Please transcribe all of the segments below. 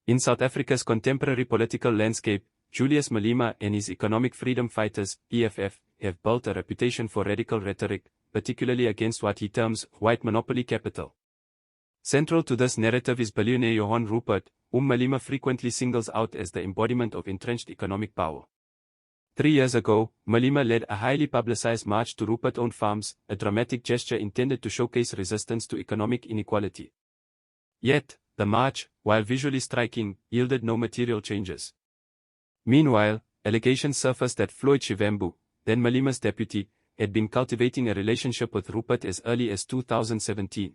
In South Africa's contemporary political landscape, Julius Malema and his economic freedom fighters, EFF, have built a reputation for radical rhetoric, particularly against what he terms white monopoly capital. Central to this narrative is billionaire Johann Rupert, whom Malema frequently singles out as the embodiment of entrenched economic power. 3 years ago, Malema led a highly publicized march to Rupert-owned farms, a dramatic gesture intended to showcase resistance to economic inequality. Yet, the march, while visually striking, yielded no material changes. Meanwhile, allegations surfaced that Floyd Shivambu, then Malema's deputy, had been cultivating a relationship with Rupert as early as 2017.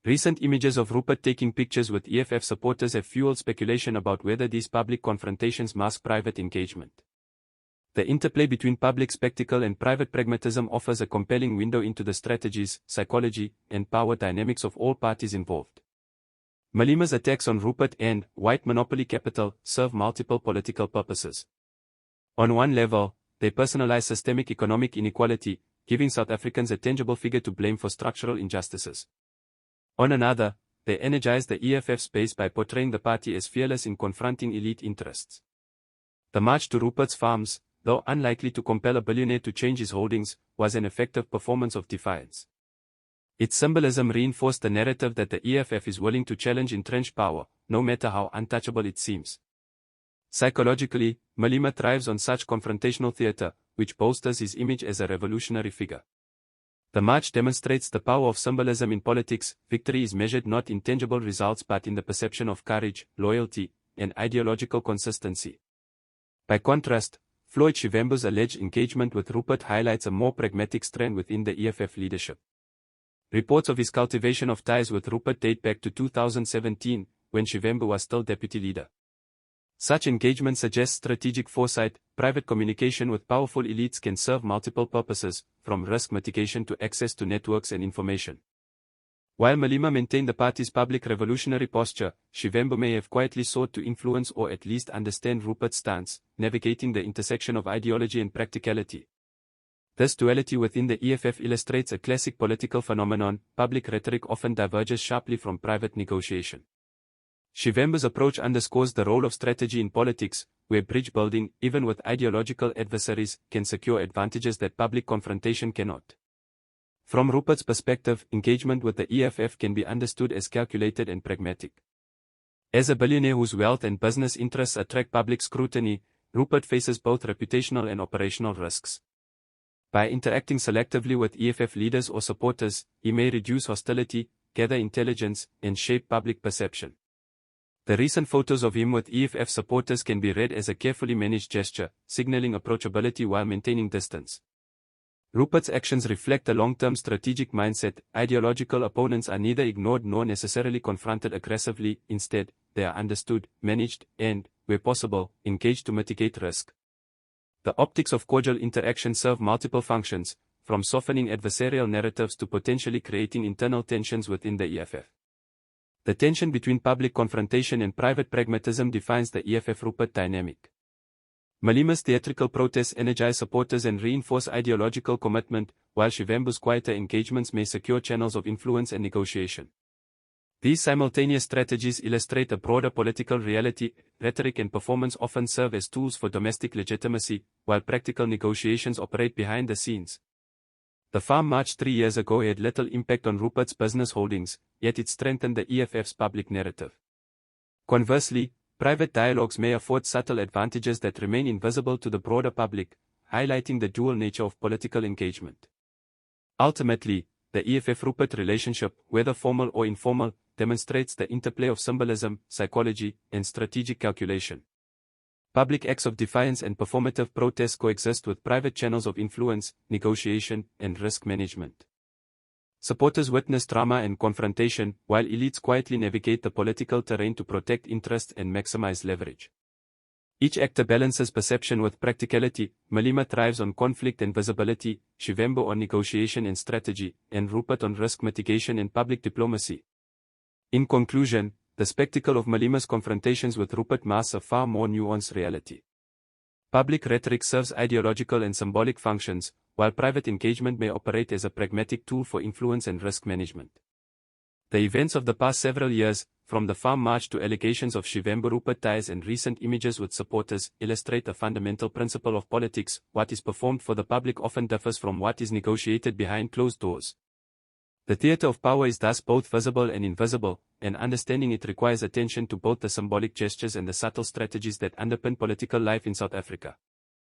Recent images of Rupert taking pictures with EFF supporters have fueled speculation about whether these public confrontations mask private engagement. The interplay between public spectacle and private pragmatism offers a compelling window into the strategies, psychology, and power dynamics of all parties involved. Malema's attacks on Rupert and white monopoly capital serve multiple political purposes. On one level, they personalize systemic economic inequality, giving South Africans a tangible figure to blame for structural injustices. On another, they energize the EFF space by portraying the party as fearless in confronting elite interests. The march to Rupert's farms, though unlikely to compel a billionaire to change his holdings, was an effective performance of defiance. Its symbolism reinforced the narrative that the EFF is willing to challenge entrenched power, no matter how untouchable it seems. Psychologically, Malema thrives on such confrontational theater, which bolsters his image as a revolutionary figure. The march demonstrates the power of symbolism in politics. Victory is measured not in tangible results but in the perception of courage, loyalty, and ideological consistency. By contrast, Floyd Shivambu's alleged engagement with Rupert highlights a more pragmatic strand within the EFF leadership. Reports of his cultivation of ties with Rupert date back to 2017, when Shivambu was still deputy leader. Such engagement suggests strategic foresight. Private communication with powerful elites can serve multiple purposes, from risk mitigation to access to networks and information. While Malema maintained the party's public revolutionary posture, Shivambu may have quietly sought to influence or at least understand Rupert's stance, navigating the intersection of ideology and practicality. This duality within the EFF illustrates a classic political phenomenon. Public rhetoric often diverges sharply from private negotiation. Shivambu's approach underscores the role of strategy in politics, where bridge building, even with ideological adversaries, can secure advantages that public confrontation cannot. From Rupert's perspective, engagement with the EFF can be understood as calculated and pragmatic. As a billionaire whose wealth and business interests attract public scrutiny, Rupert faces both reputational and operational risks. By interacting selectively with EFF leaders or supporters, he may reduce hostility, gather intelligence, and shape public perception. The recent photos of him with EFF supporters can be read as a carefully managed gesture, signaling approachability while maintaining distance. Rupert's actions reflect a long-term strategic mindset. Ideological opponents are neither ignored nor necessarily confronted aggressively. Instead, they are understood, managed, and, where possible, engaged to mitigate risk. The optics of cordial interaction serve multiple functions, from softening adversarial narratives to potentially creating internal tensions within the EFF. The tension between public confrontation and private pragmatism defines the EFF-Rupert dynamic. Malema's theatrical protests energize supporters and reinforce ideological commitment, while Shivambu's quieter engagements may secure channels of influence and negotiation. These simultaneous strategies illustrate a broader political reality. Rhetoric and performance often serve as tools for domestic legitimacy, while practical negotiations operate behind the scenes. The farm march 3 years ago had little impact on Rupert's business holdings, yet it strengthened the EFF's public narrative. Conversely, private dialogues may afford subtle advantages that remain invisible to the broader public, highlighting the dual nature of political engagement. Ultimately, the EFF-Rupert relationship, whether formal or informal, demonstrates the interplay of symbolism, psychology, and strategic calculation. Public acts of defiance and performative protest coexist with private channels of influence, negotiation, and risk management. Supporters witness drama and confrontation, while elites quietly navigate the political terrain to protect interests and maximize leverage. Each actor balances perception with practicality. Malema thrives on conflict and visibility, Shivambu on negotiation and strategy, and Rupert on risk mitigation and public diplomacy. In conclusion, the spectacle of Malema's confrontations with Rupert masks a far more nuanced reality. Public rhetoric serves ideological and symbolic functions, while private engagement may operate as a pragmatic tool for influence and risk management. The events of the past several years, from the farm march to allegations of Shivambu Rupert ties and recent images with supporters, illustrate a fundamental principle of politics: what is performed for the public often differs from what is negotiated behind closed doors. The theater of power is thus both visible and invisible, and understanding it requires attention to both the symbolic gestures and the subtle strategies that underpin political life in South Africa.